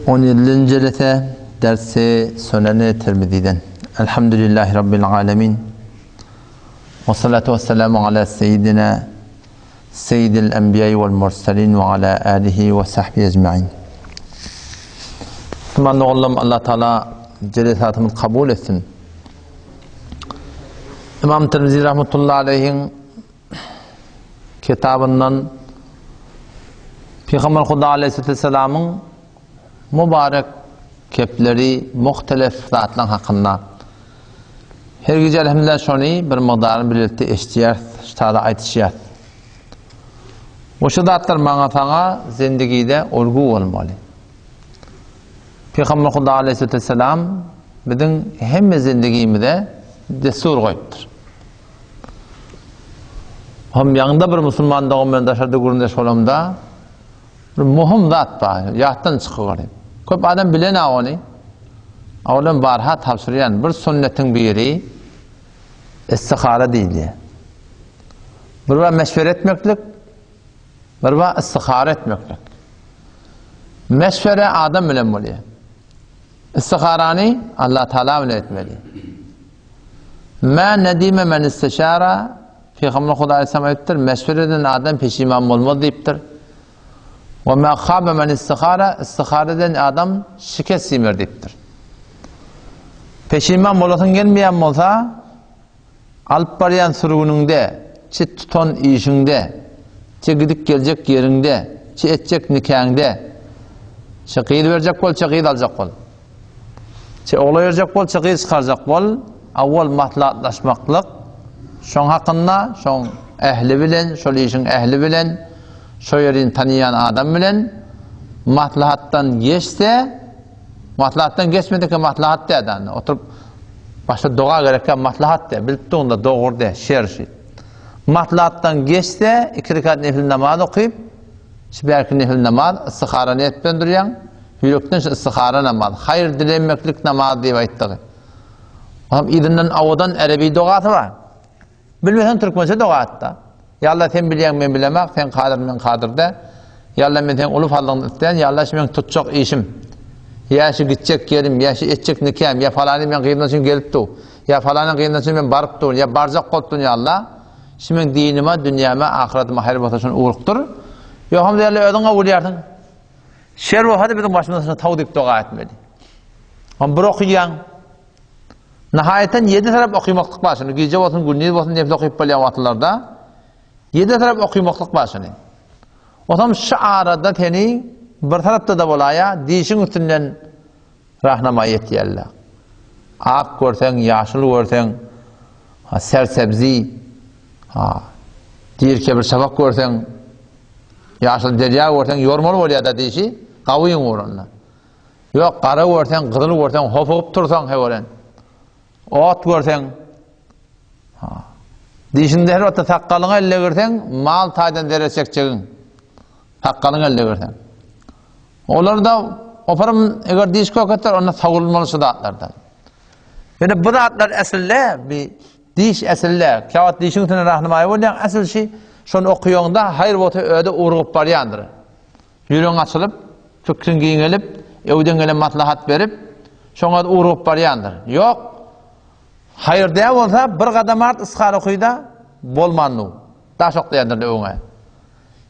17. celese dersi Sünen-i Tirmizi'den. Elhamdülillahi Rabbil alemin. Ve salatu ve selamu ala seyyidina seyyidil enbiyayı vel mursalin ve ala alihi ve sahbihi ecma'in. Müslüman oğlum, Allah Teala celesatımızı kabul etsin. İmam Tirmizi rahmetullahi aleyhin kitabından Peygamber Huda aleyhisselamın mübarek kepleri muhtelif zatlar hakkında her gece elhamdülillah şunu bir miqdarını birlikte eştiyar, ştada aytışıyar. O şu zatlar bana sana zindagide ulgu olmalı. Peygamber Huda aleyhisselam bizim hem zindagimizde destur koyuptur. Hem yanında bir Müslüman doğumunda şartı göründe şolamda bir muhim zat var, yahtan çıkıyor. Köp adam bilen ağını, ağılın barha tavsiyen bir sünnetin biri istihara değil. Bir var meşvere etmeklik, bir var istihara etmeklik. Meşvere adam bilen oluyor. İstiharani Allah Teala bilen etmeli. Ma nedime men istişara Peygamber Huda aleyhisselam ayettir. Meşvereden adam peşiman olmaz deyiptir. Ve ma khaba men istihara, istihareden adam şikest yemer deyiptir. Peşiman olasın gelmeyen olsa alıp barayan sürgününde, çi tuton işinde, çi gidip gelecek yerinde, çi edecek nikahinde, çi qıyıl verecek bol, çi qıyıl alacak bol. Çi oğla verecek bol, çi qıyıl çıkaracak bol. Avval maslahatlaşmaklık, şon hakkında, şon ehli bilen, şol işin ehli bilen, şo yerin tanıyan adam bilen, maslahattan geçse, maslahattan geçmedi ki maslahat de adam. Oturup başta doğa gereken maslahat de, bilip de doğru de, şerşi. Maslahattan geçse, 2 rekat nefil namaz okuyup, belki nefil namaz, istihara niyetben duruyan, yürekten istihara namaz, hayır dilemeklik namaz diye ayettiği. Adam idinden avadan Arabi doğatı var. Bilmesen Türkmençe doğatta. Ya Allah sen bilen men bilemek, sen kadir men kadirde. Ya Allah men sen ulu fallığını isteyen, ya Allah men tutacak işim. Ya şu gidecek yerim, ya şu edecek nikahım, ya falanı men kıyımdan için gelip tu. Ya falanı kıyımdan için men barıp tu. Ya barcak koltun ya Allah. Şimdi men dinime, dünyama, ahiretime hayır batasın uğruktur. Yok hamd ya Allah ödünge uğruyardın. Şer o hadi bizim başımızda tavdip doğa etmeli. Ama bir okuyan, nihayeten 7 taraf okuymaklık başını, gece olsun, gündüz olsun, nefil okuyup böyle vaatlarda 7 taraf okuymaklık başını. O zaman şu arada teni bir tarafta da bolaya, dişin üstünden rahnama yetiyerler. Ak görsen, yaşıl görsen, sersebzi, dirke bir şabak görsen, yaşıl derya görsen, yormalı oluyor da dişi, kavuyun uğrunla. Yok, kara görsen, kızıl görsen, hopup tursan hevolen. Ot görsen, dişinde her otta takkalını elle görsen, mal taydan dere çekçegin. Takkalını elle görsen. Onlar da, oparım, eğer diş köketler, ona savulmalısı da atlardan. Yani bu da atlar esille, bir diş esille, kağıt dişin üstüne rahnamayı olayan esil şey, şunu okuyonda, hayır botu öde uğrup barayandır. Yüreğin açılıp, fikrin giyinelip, evden gelen maslahat verip, şuna da uğrup barayandır. Yok, hayır diye olsa bir kadam art ıskar okuyda bolmanlı. Daha çok dayandır öğüne.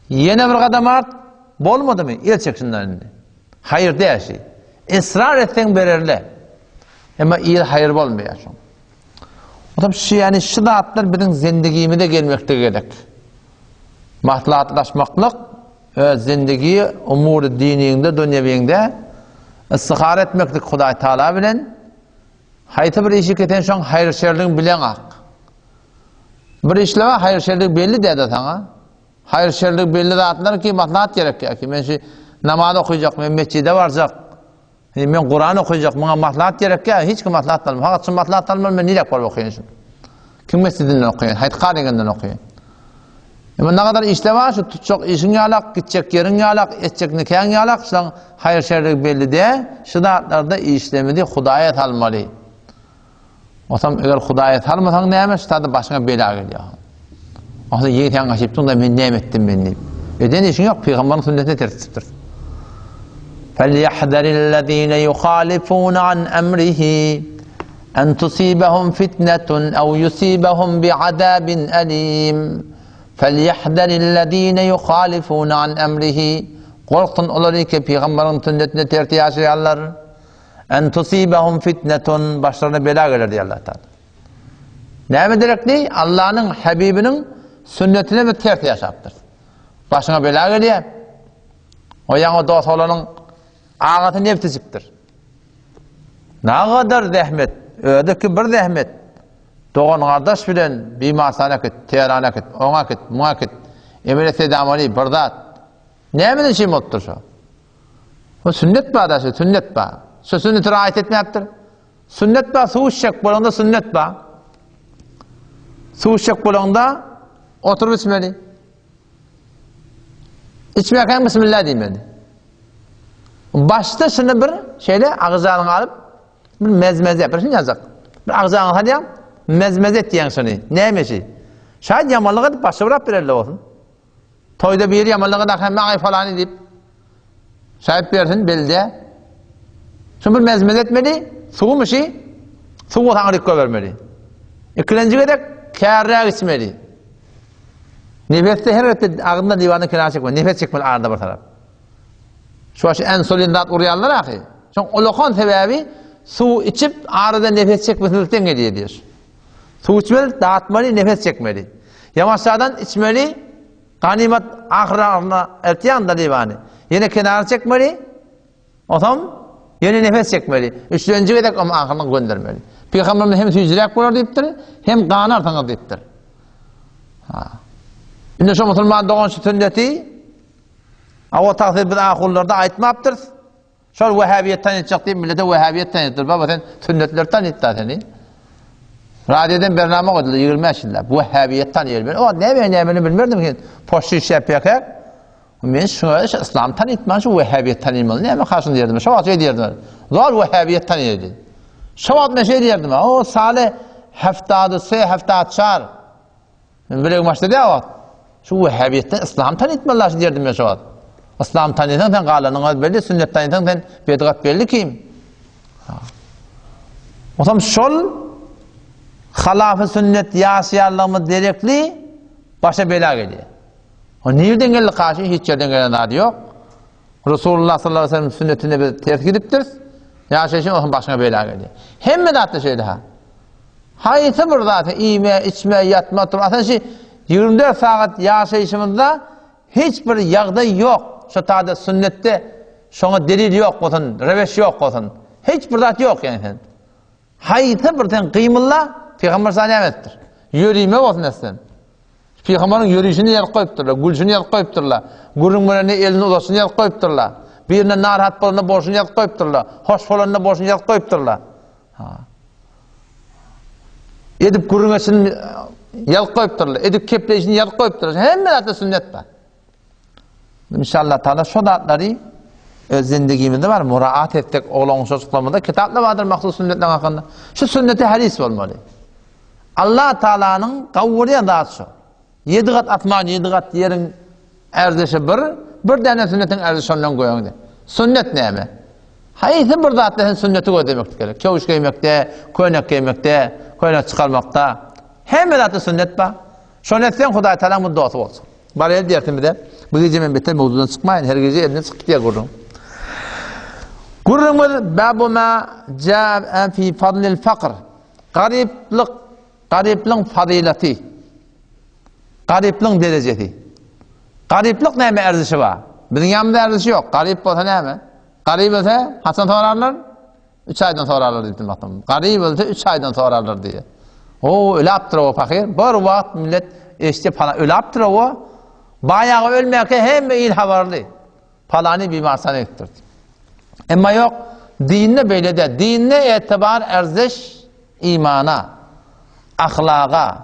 Yine bir kadam art bolmadı mı? El çeksinlerinde. Hayır diye şey. Israr etsen bererle. Ama iyi hayır bolmuyor. O da şey yani şu dağıtlar bizim zindagimize gelmekte gerek. Maslahatlaşmaklık zindagi umur-u dininde, dünyevinde ıskar etmeklik Huday Teala bilen hayta bir işi keten şoň hayır şerliğin bilen ak. Bir işleme hayır şerlik belli dedi sana. Hayır şerlik belli zatlar ki maslahat gerek ki. Men şu namaz okuyacak, men mescide varacak. Men Kur'an okuyacak, bana maslahat gerek ki. Hiç kim maslahat almam. Fakat şu maslahat almam, men nilek var okuyun şun. Kim mescidinden okuyun, hayt qariğinden okuyun. Ama ne kadar işleme şu tutacak işin yalak, gidecek yerin yalak, edecek nikahın yalak. Şudan hayır şerlik belli de, şu zatlarda işlemedi Hudayet almalı. O zaman eğer Hudayet almasan neymiş, tadı başına bela geliyor. O zaman yiğiten kaçıptın da men neyim ettim ben deyip. Eden işin yok, Peygamberin sünnetine tersiptir. فَلْيَحْذَرِ الَّذ۪ينَ يُخَالِفُونَ عَنْ أَمْرِهِ اَنْ تُصِيبَهُمْ فِتْنَةٌ اَوْ يُصِيبَهُمْ بِعَذَابٍ أَلِيمٍ فَلْيَحْذَرِ الَّذ۪ينَ يُخَالِفُونَ عَنْ أَمْرِهِ Korkun oları ki Peygamberin sünnetine terti yaşayanlar en tusibahum fitnetun başlarına bela gelir diye Allah Teala. Ne mi direkli? Allah'ın Habibinin sünnetine bir terti yaşaptır. Başına bela geliyor. O yanı dost olanın ağatı neftisiptir. Ne kadar zahmet, ödeki bir zahmet. Doğan kardeş bilen bir masana kit, teherana kit, ona kit, muha kit, emine sedamali, bardat. Ne mi şey muttur şu? O sünnet bağda şu, sünnet bağ. Şu sünneti rahat etmeyaptır. Sünnet bağ, su şek bolanda sünnet bağ. Su şek bolanda oturup içmeli. İçmeyken Bismillah demeli. Başta şimdi bir şeyle ağzını alıp bir mezmeze yapar. Şimdi yazık. Bir ağzını alıp mezmeze et diyen şunu. Neymiş? Şayet yamanlık edip başta bırak verirler olsun. Toyda bir yeri yamanlık edip hemen falan edip şayet versin belde. Şimdi bir mezmeze etmeli. Suğu işi suğu tanrıkka vermeli. İkinciye de kârrâ içmeli. Nefeste her öte ağzında divanı kenara çekmeli. Nefes çekmeli ağzında bir taraf. Şu aşı en solindat uğrayanlar ahi. Çünkü olakon sebebi su içip ağrıda nefes çekmesilikten geliyor diyor. Su içmeli, dağıtmalı, nefes çekmeli. Yamaçlardan içmeli, ganimet ahırlarına ertiyan da divanı. Yine kenara çekmeli, o zaman yine nefes çekmeli. Üçüncüye de ahırına göndermeli. Peygamberimiz hem hücrek olur deyiptir, hem kanı artanır deyiptir. Şimdi şu Müslüman doğan şu sünneti o takdir bir ahullarda aytmaptır. Şol Vehhabiyetten yetecek deyip millete Vehhabiyetten yettir. Baba sen sünnetlerden yettir seni. Radyodan bername koydular 25 yıllar. Vehhabiyetten yettir. O ne bilmirdim ki. Poştu iş yapıyor ki. Ben şu İslam'tan yetmem şu Vehhabiyetten yetmem. Ne mi karşın derdim. Şu şey derdim. Zor Vehhabiyetten yettir. Şu ne şey derdim. O Salih haftadı se haftat çar. Ben böyle maçta diyor. Şu Vehhabiyetten İslam'tan yetmem derdim ya şu an. İslam tanıyan sen galanın belli, sünnet tanıyan sen bedgat belli kim? O zaman şol halaf-ı sünnet yaşayanlığımız derekli başa bela geliyor. O nereden geldi karşı? Hiç yerden gelen adı yok. Resulullah sallallahu aleyhi ve sellem sünnetine bir terk ediptir. Yaşayışın o zaman başına bela geliyor. Hem mi dağıttı şey daha? Hayatı burada zaten yeme, içme, yatma, oturma. Aslında 24 saat yaşayışımızda hiçbir yağda yok. Şu taada sünnette şuna delil yok olsun, reveş yok olsun. Hiçbir zat yok yani. Hayatı birden kıymılla Peygamber sallallahu aleyhi ve sellem'dir. Yürüyme olsun esen. Peygamberin yürüyüşünü yer koyupturlar, gülüşünü yer koyupturlar. Gurunlarına elini ulaşını yer koyupturlar. Birine narahat bolanına borçunu yer koyupturlar. Hoş bolanına borçunu yer koyupturlar. Edip gurunasını yer koyupturlar. Edip kepleyişini yer koyupturlar. Hemen de sünnet var. İnşallah Teala şu datları öz zindagimizde var. Muraat ettik oğlan çocuklarımızda kitaplar vardır mahsus sünnetten hakkında. Şu sünneti hadis olmalı. Allah Teala'nın kavuriye dağıt şu. 7 kat atman, 7 kat yerin erzişi bir tane sünnetin erzişi ondan koyun de. Sünnet ne mi? Hayır bir dağıtla sünneti koy demektir gerek. Kavuş giymekte, koynak çıkarmakta. Hem de sünnet var. Sünnetten Huday Teala mutlusu olsun. Bari el diyertim bir de. Bu gece ben beter mevzudan çıkmayın. Her gece eline çıkıp diye kururum. Kurumuz babu ma ca'a fi fadlil fakr. Gariplığın fadileti. Gariplığın derecesi. Gariplik ne mi erzişi var? Dünyamda erzişi yok. Garip olsa ne mi? Garip olsa Hasan sorarlar, 3 aydan sorarlar dedim baktım. Garip olsa 3 aydan sorarlar diye. O öyle yaptır o fakir. Bir vakit millet işte falan öyle yaptır o. Bayağı ölmeyken hem iyi haberli. Palani bir masana ettirdi. Ama yok, dinle böyle de. Dinle etibar erziş imana, ahlaka,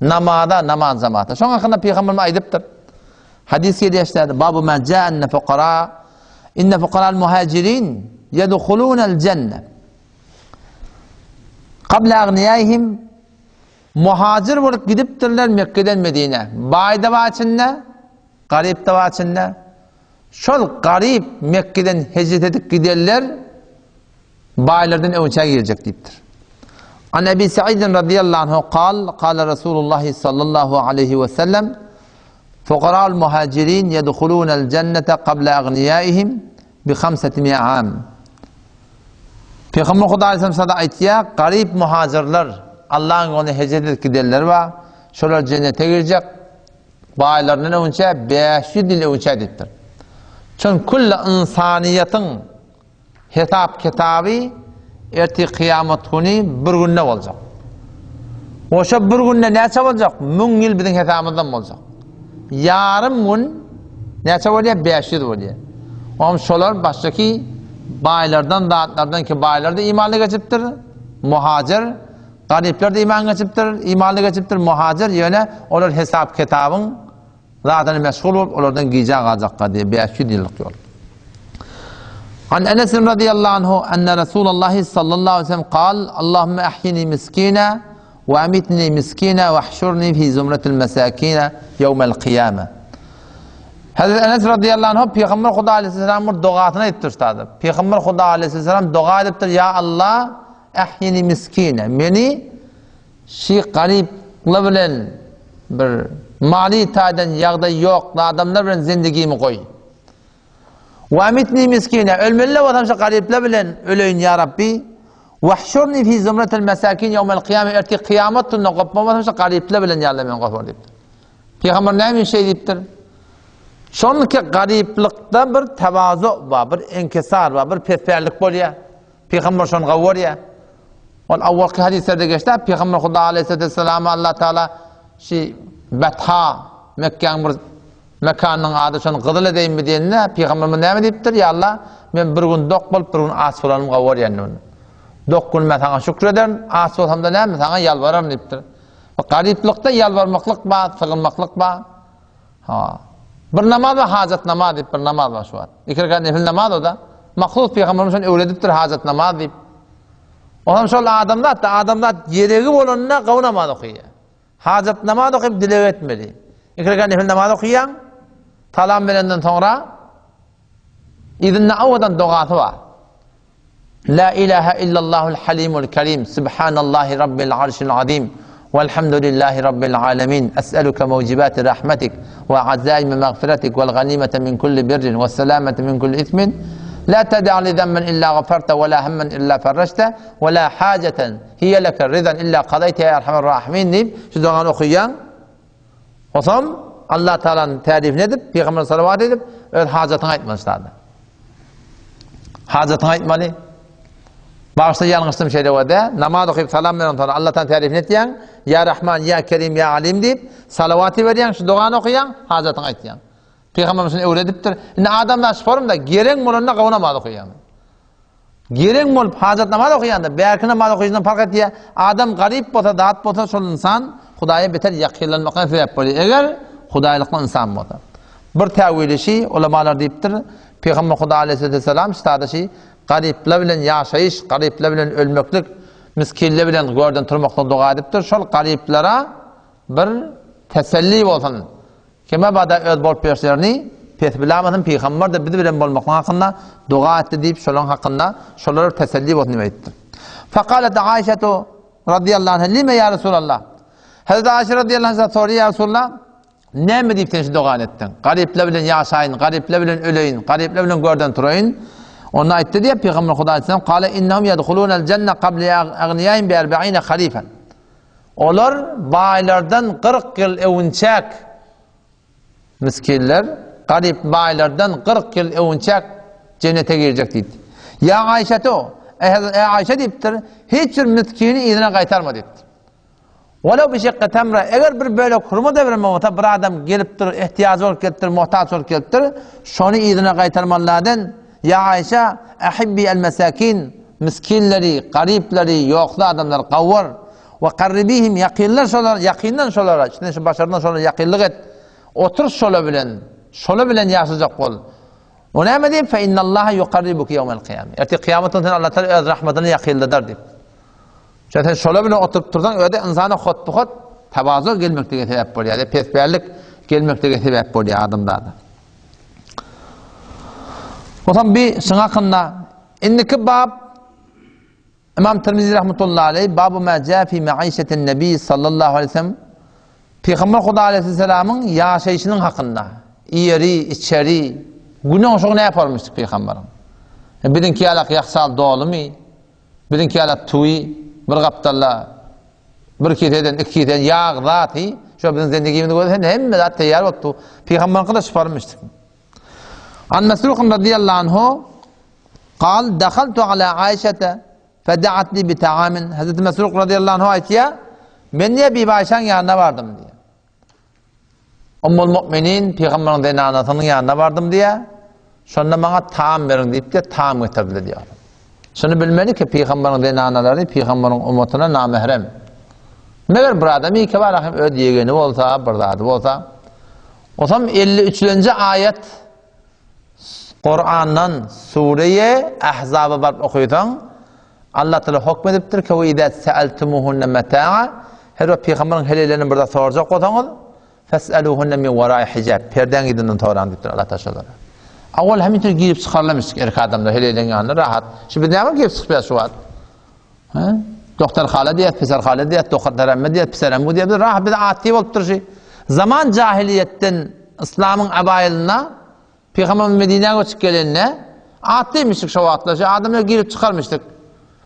namada, namaz zamanında. Şu hakkında Peygamberimiz aydıptır. Hadis geliyor işte. Babu ma ca'anne fuqara, inne fuqara'l muhacirin yedhulunel cennet. Qabla agniyaihim muhacir olup gidiptirler Mekke'den Medine. Bay da var içinde, garip de var içinde. şol garip Mekke'den hicret edip giderler, baylardan övünçe girecek deyiptir. An Ebi Sa'idin radıyallahu anhu kal Resulullah sallallahu aleyhi ve sellem fukara'l muhacirin yedhulunel cennete qabla agniyaihim bi 500 am. Peygamber Huda Aleyhisselam sada aytya, garip muhacirler Allah'ın onu hicret edip giderler ve şolar cennete girecek, baylardan övünçe 500 yıl övünçe deyiptir. Çünkü kull insaniyetin hesap kitabı erti kıyamet günü bir günde olacak. Oşa bir günde neçe olacak? 1000 yıl bizim hesabımızdan olacak. Yarım gün neçe oluyor? 500 oluyor. Ama şolar baştaki baylardan, dağıtlardan ki baylar da imanlı geçiptir. Muhacir, garipler de iman geçiptir. İmanlı geçiptir. Muhacir yöne olur hesap kitabın zaten meşgul olup onlardan giyecek alacak diye 500 yıllık yol. An Enes radıyallahu anhu enne Resulullah sallallahu aleyhi ve sellem kal Allahümme ahyini miskine ve amitni miskine ve ahşurni fi zumretil mesakine yevmel kıyame. Hazreti Enes radıyallahu anh Peygamber Huda aleyhisselamın duasına ettirdi. Peygamber Huda aleyhisselam dua ediptir, ya Allah ahyini miskine, beni şi garipler bilen bir mali tadan yağda yok adamlar bilen zindagimi koy. Ve amitni miskine, ölmeli vatandaşı garipler bilen öleyin ya Rabbi. Ve ahşurni fi zumretil mesakin yevmel kıyame, erti kıyamet tunna kopma vatandaşı garipler bilen ya Allah ben kopar deyiptir. Peygamber ne bir şey deyiptir? Şonki gariplikte bir tevazu var, bir inkisar var, bir pesperlik boluyor. Peygamber şonu gavur ya. Ol avvalki hadislerde geçti. Peygamber Huda aleyhisselam Allah Teala şi Betha Mekke'nin bir mekanının adı şonu gıdıl edeyim mi diyenine Peygamber ne mi deyiptir? Ya Allah ben bir gün dok bolup bir gün as olanım gavur yani. Dok gün ben sana şükrederim, as olsam da ne mi sana yalvarırım deyiptir. Gariplikte yalvarmaklık var, sığınmaklık var. Ha. Bir namaz var, hacet namaz deyip bir namaz var şu an. İki rekat nefil namaz o da. Mahlus Peygamberimiz öğretiptir hacet namaz deyip. O zaman şöyle adamlar gereği olanına kavu namaz okuyor. Hacet namaz okuyup dile etmeli. İki rekat nefil namaz okuyan, salam verenden sonra idinne avadan duası var. La ilahe illallahul halimul kerim, subhanallahi rabbil arşil azim. Velhamdülillahi Rabbil alemin. Es'eluke mevcibati rahmetik ve azaimi mağfiretik vel ganimete min kulli birrin ve selamete min kulli ismin. La ted'a li zemmen illa gafarta ve la hemmen illa ferreşte ve la haceten hiye leke ridan illa kadayte ya erhamer rahimin deyip şu duanı okuyan. O zaman Allah Teala'nın tarifini edip, Peygamber salavat edip öz hacetini aytmışlardı. Hacetini aytmalı. Bağışta yanlıştım şeyde o da. Namaz okuyup salam veren sonra Allah'tan tarifini etiyen. Ya Rahman, Ya Kerim, Ya Alim deyip salavatı veriyen, şu duanı okuyan, hacetini aytyan. Peygamberimizin öğretiptir. Ne adamlar sorum da gerek molunda kavu namaz okuyan. Gerek mol hacet namaz okuyan da belki namaz okuyucudan fark etiyor. Adam garip bolsa, dağıt bolsa şol insan Hudaya beter yakınlanmaktan sebep oluyor. Eğer Hudaylıklı insan bolsa. Bir tevili şey ulemalar deyiptir. Peygamber Huda aleyhisselam işte şey garipler bilen yaşayış, garipler bilen ölmeklik, miskinler bilen görden turmaktan dua ediptir. Şol gariplere bir teselli olsun. Kime bada öz bol perslerini pesbilamadın Peygamber de bizi bilen bolmaktan hakkında dua etti deyip şolun hakkında şollara teselli olsun demektir. Fakalet Aişetu radıyallahu anh lime ya Resulallah. Hazreti Aişe radıyallahu anh soruyor ya Resulallah ne mi deyip sen dua ettin? Garipler bilen yaşayın, garipler bilen öleyin, garipler bilen görden turayın. Ona ayette diye Peygamber Huda aleyhisselam kâle innehum yedhulûnel cenne qabli agniyâin bi 40 harifen. Onlar baylardan 40 yıl evunçak miskinler, garip baylardan 40 yıl evunçak cennete girecek dedi. Ya Ayşe'to, Ayşe deyiptir, hiçbir miskini izine kaytarma deyiptir. Velev bir şekilde temre, eğer bir böyle kurma devrimi olsa bir adam geliptir, ihtiyacı olup geliptir, muhtaç olup geliptir, şunu izine kaytarmalardan ya Ayşe, ahibbi el mesakin, miskinleri, garipleri, yoklu adamlar kavvar ve karribihim yakinden şolara, işte şu başarından şolara yakillik et, otur şola bilen yaşayacak ol. O ne mi deyip? Fe innallaha yukarribuki yevmel kıyame. Erti kıyametin Allah Teala öz rahmetini yakillidir deyip. Zaten şola bilen oturup turdan öyle insana hot tevazu gelmekte sebep oluyor. Pesberlik gelmekte sebep oluyor adamlarda. Otan bir şuna kınna. İnniki bab İmam Tirmizi rahmetullahi aleyh babu ma ca fi maişetin nebi sallallahu aleyhi ve sellem Peygamber Huda aleyhisselamın yaşayışının hakkında. İyeri, içeri, günün şoğu ne yaparmıştık Peygamber'in? Birinki alak yaksal doğulu mu? Birinki alak tuyi, bir kaptalla, bir kiteden, iki kiteden, yağ, zati, şu bizim zendigimini görürsen hem de zaten yer oldu. Peygamber'in kadar şıparmıştık. An Mesruq'un radiyallahu anhu قال دخلت على عائشة فدعت لي بطعام. Hazreti Mesruq radıyallahu anhu ayetiye ben niye bir Ayşe'nin yanına vardım diye. Ummul Mu'minin Peygamber'in denanatının yanına vardım diye. Sonra bana taam verin deyip de taam getirdi diyor. Şunu bilmeli ki Peygamber'in denanaları Peygamber'in ummetine namahrem. Meğer bir adam iyi ki var ahim ödeyegeni olsa, birdadı olsa. O zaman 53. ayet Kur'an'dan Suriye Ahzab'a barıp okuyudan Allah Teala hükmediptir ki ve idâ se'eltumuhunne metâ'a her o Peygamber'in helelerini burada soracak otanız fes'eluhunne min verâi hicab perden gidinden toğran deyiptir Allah Teala. Avval hemen tür girip çıkarlamıştık erkek adamlar helelerin yanına rahat. Şimdi ne yapalım girip çıkıyor şu an? Doktor Khala diyet, Pisar Khala diyet, Doktor Deremme diyet, Pisar Emmu diyet, rahat bir de ati olup duruşu. Zaman cahiliyetten İslam'ın abayılına Peygamber Medine'ye geçip gelenine atıymıştık şu atlaşı. Adamlar girip çıkarmıştık.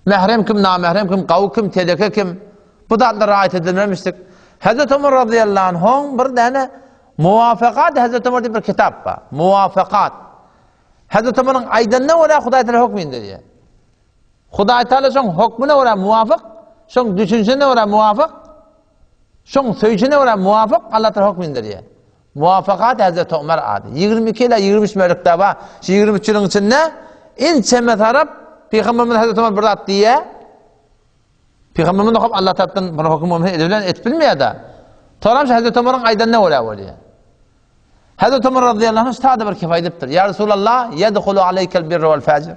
Mehrem kim, namahrem kim, kavu kim, teleke kim. Bu da adına rahat edilmemiştik. Hazreti Ömer radıyallahu anh'ın bir tane Muvaffakat Hazreti Ömer diye bir kitap var. Muvaffakat. Hazreti Ömer'in aydınına oraya Huday Teala hükmünde diye. Huday Teala son hükmüne oraya muvafık, son düşüncene oraya muvafık, son söyleyişine oraya muvafık Allah Teala hükmünde diye. Muvaffakat Hazreti Ömer adı. 22 ile 23 mevlükte var. Şu 23 yılın içinde ilçeme taraf Peygamberimiz Hazreti Ömer burada diye Peygamberimiz de Allah Teala'nın bana hükmünü edilen et bilmiyor da. Toramş Hazreti Ömer'in aydan ne oluyor? Hazreti Ömer radıyallahu anh üstadı bir kifayettir. Ya Resulallah yedhulu aleykel birru vel facir.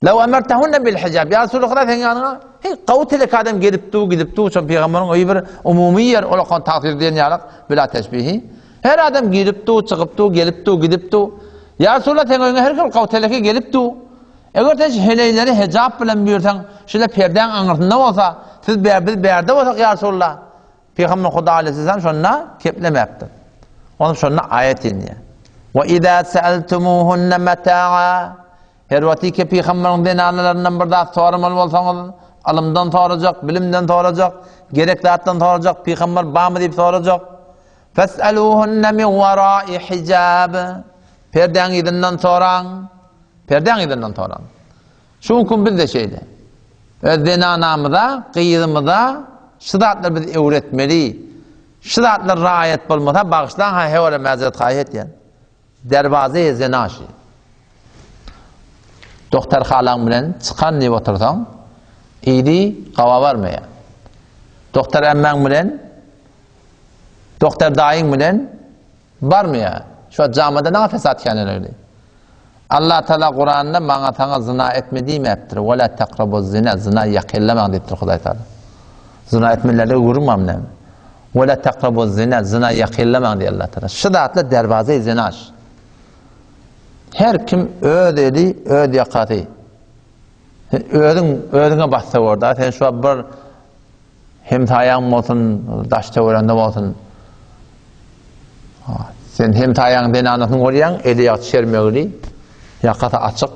Lev emertehunne bil hicab. Ya Resulallah sen yanına kavtelik adam gidip du çon Peygamber'in öyle bir umumi yer olakan takdir diyen yarak bila teşbihi. Her adam gidip du, çıkıp du, gelip du, gidip du. Ya Resulallah sen önüne her kıl kavtelike gelip du. Eğer sen heleyleri hicab bilen buyursan, şöyle perden anırtında olsa, siz berde olsak ya Resulallah. Peygamber Huda aleyhisselam şunla kepleme yaptı. Onun şunla ayet iniyor. Ve idâ se'eltumuhunne metâ'a her vakti ki Peygamber'in denanlarından bir daha sormalı olsanız, alımdan soracak, bilimden soracak, gereklilikten soracak, Peygamber bağ mı deyip soracak. Fes'eluhunne min verâi hicab. Perden idinden soran. Perden idinden soran. Şunun bir de şeydi. Denanamıda, kıyıdımıda şidatlar bizi öğretmeli. Şidatlar raayet bulmada bağışlan ha hevale mazeret kayet yani. Derbazı zenaşı. Doktor Halan bilen çıkan ne otursan iyidi qava varmaya. Doktor Emmen bilen Doktor Dayın bilen varmaya. Şu camide ne fesat kendine öyle. Allah Teala Kur'an'da bana sana zina etme demeyiptir. Ve la takrabu zina. Zina yakilleme deyiptir Huday Teala. Zina etmeleri vurmam ne? Ve la takrabu zina. Zina yakilleme diye Allah Teala. Şidatla derbazı zinaş. Her kim ödeli, öd yakatı. Ödüne bastı orada. Sen şu bir hemtayağın olsun, daşta öğrende olsun. Sen hemtayağın denanatını koruyan, eli yaktı şermeğili, yakatı açık,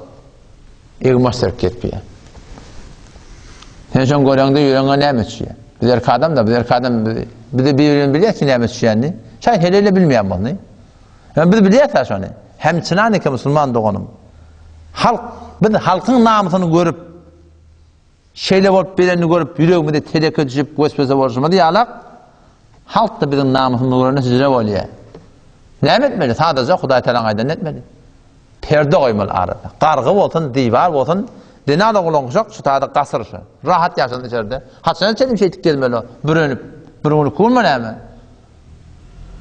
ilmaş sevk etmiyor. Sen şu koruyanında yüreğine ne emetçiyor? Bir erkek adam da, bir erkek adam, bir de birbirini biliyor ki ne emetçiyor yani. Şayet heleyle bilmeyen bunu. Yani bir de biliyor ki şunu. Hem çınani ki Müslüman doğunum. Halk, bir de halkın namusunu görüp, şeyle olup birini görüp, yüreğimi de teleke düşüp, göz borçuma diye alak, halk da bir namusunu görüp, size oluyor. Ne etmeli? Sadece Huday Teala'nın aydan etmeli. Perde koymalı arada. Kargı olsun, divar olsun, dinada kullanışak, şu taada kasırışı. Rahat yaşasın içeride. Haçana çelim şey gelmeli o. Bürünü kulma ne mi?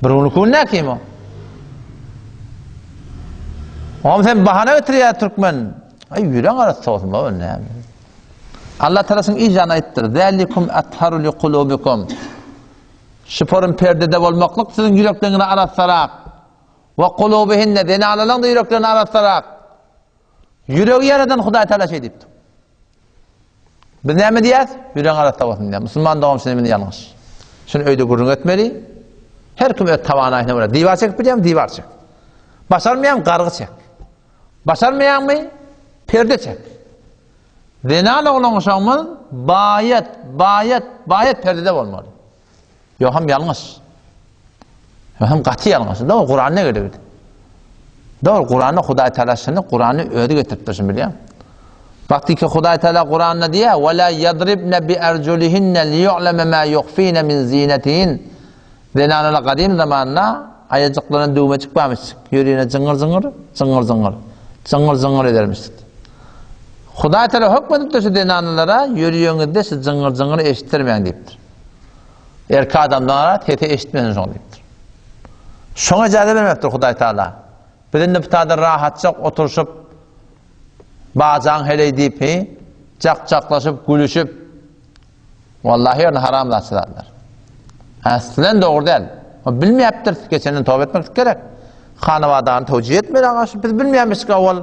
Bürünü kul ne kim o? Oğlum sen bahane getiriyor Türkmen. Ay yüreğin arası olsun baba ne mi? Allah Teala'sının icana ettir. Zalikum atharu li kulubikum. Şiforun perdede olmaklık sizin yüreklerini aratsarak ve kulubihinne denalalan da yüreklerini aratsarak Yüreği yaradan Hudaý Taala şey dipdi. Biz näme diýäs? Yüreği aratda bolsun diýär. Musulman dogam seni meni ýalňyş. Şunu öýde gurrun etmeli. Her kim öt tabanaýyna bolar. Diýwar çekip bilýär, diýwar çek. Başarmaýan gargy çek. Başarmaýanmy? Perde çek. Denal olan şamın bayet perdede bolmaly. Yok hem ýalňyş. Hem gaty ýalňyş. Doğru Kur'an ne gerek? Doğru Kur'an'ı Hudaý Taala şunu Kur'an'ı öýde getiripdirsin bilýär. Vakti ki Hudaý Taala Kur'an'da diýär: "Ve la yadribna bi arjulihinna liyu'lama ma yukhfina min zinatihin." Denanala gadim zamanna ayajyklaryny düwme çykmamış. Ýürüne zıngır edermiş. Hudaý Taala hukmetipdir şu denanalara, ýürüýüňizde siz zıngır eşitdirmeň diýipdir. Erki adamlara tete eşitmeň şoň diýipdir. Şoňa ijazat bermepdir Hudaý Taala. Birini bitada rahatça oturuşup bazaň heley diýip, çak-çaklaşyp, gülüşüp wallahi onu haramlaşdyrlar. Aslen dogry däl. O bilmeýärdir, geçenden tawba etmek gerek. Hanawadaň tawjih etmeli agaş, biz bilmeýärmiz ki awal.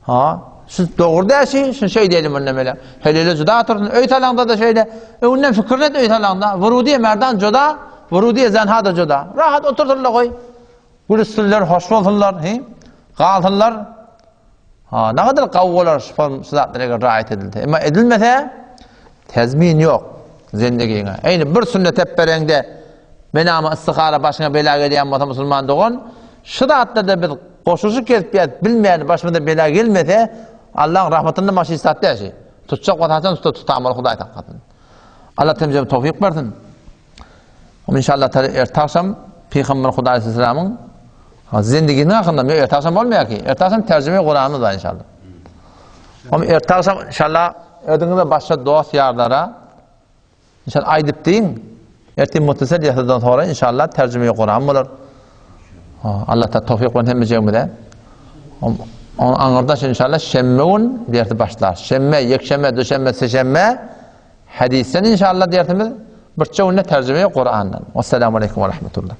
Ha, siz dogry däşi, şu şey diýelim önlemeli. Helele juda turun, öýt alaňda da şeýle, öňden fikirlet öýt alaňda, wurudy merdan juda, wurudy zanha da juda. Rahat oturdylar goý. Gülüşsünler, hoş bolsunlar, galtynlar. Ha, ne kadar kavgalar sıfatlara riayet edildi. Ama edilmese tezmin yok zindigiňe. Eýni bir sünnet hep berende menama istihara başına bela gelýän bolsa musulman dogan, şiratlarda bir goşuşy kelip bilmeýän başyna bela gelmese Allah'ın rahmetinde maşisat däşi. Tutjak watasan tutamar Hudaý Taala. Allah temjim tawfik bersin. İnşallah ertaşam Peygamber Hudaý sallamyň zindigini hakkında ertaşam bolmaýar ki. Ertaşam terjime Kur'an'ı da inşallah. Ama ertaşam inşallah ödüňizde başga dost ýarlara inşallah aýdyp diýin. Ertin mutasal ýasadan sonra inşallah terjime Kur'an bolar. Allah ta tawfik bersin hemmejigimize. Onu aňardaş inşallah şemmeun diýerdi başlar. Şemme, yekşeme, döşemme, seşemme hadisen inşallah diýertimiz bir çoğunla terjime Kur'an'dan. Assalamu aleykum ve rahmetullah.